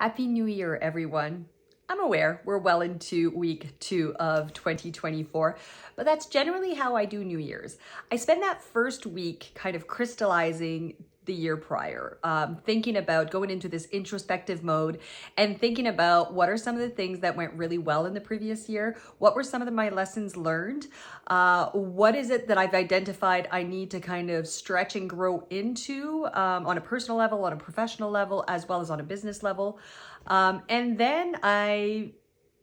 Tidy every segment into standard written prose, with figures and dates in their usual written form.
Happy New Year, everyone. I'm aware we're well into week 2 of 2024, but that's generally how I do New Year's. I spend that first week kind of crystallizing the year prior, thinking about going into this introspective mode and thinking about what are some of the things that went really well in the previous year, what were some of my lessons learned, what is it that I've identified I need to kind of stretch and grow into on a personal level, on a professional level, as well as on a business level. And then I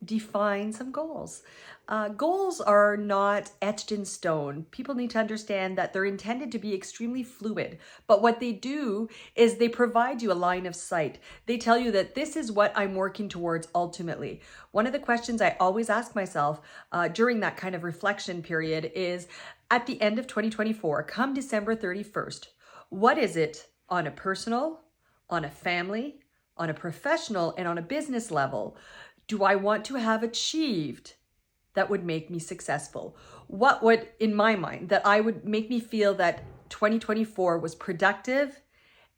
define some goals. Goals are not etched in stone. People need to understand that they're intended to be extremely fluid, but what they do is they provide you a line of sight. They tell you that this is what I'm working towards ultimately. One of the questions I always ask myself during that kind of reflection period is, at the end of 2024, come December 31st, what is it on a personal, on a family, on a professional, and on a business level do I want to have achieved that would make me successful? What would, in my mind, that I would make me feel that 2024 was productive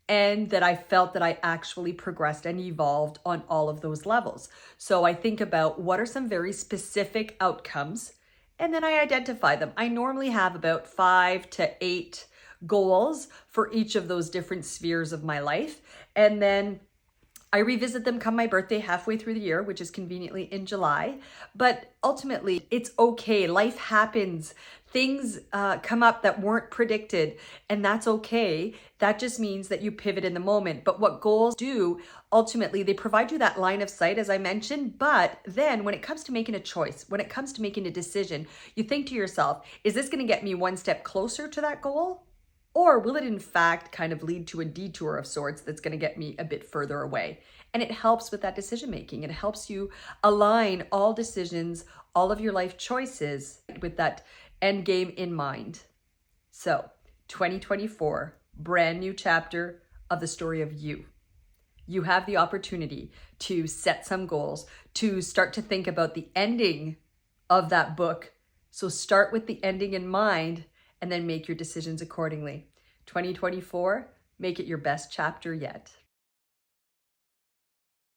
and that I felt that I actually progressed and evolved on all of those levels. So I think about what are some very specific outcomes, and then I identify them. I normally have about 5 to 8 goals for each of those different spheres of my life. And then I revisit them come my birthday halfway through the year, which is conveniently in July. But ultimately, it's okay. Life happens. Things come up that weren't predicted, and that's okay. That just means that you pivot in the moment. But what goals do, ultimately, they provide you that line of sight, as I mentioned. But then when it comes to making a choice, when it comes to making a decision, you think to yourself, is this going to get me one step closer to that goal? Or will it in fact kind of lead to a detour of sorts that's going to get me a bit further away? And it helps with that decision making. It helps you align all decisions, all of your life choices with that end game in mind. So 2024, brand new chapter of the story of you. You have the opportunity to set some goals, to start to think about the ending of that book. So start with the ending in mind and then make your decisions accordingly. 2024, make it your best chapter yet.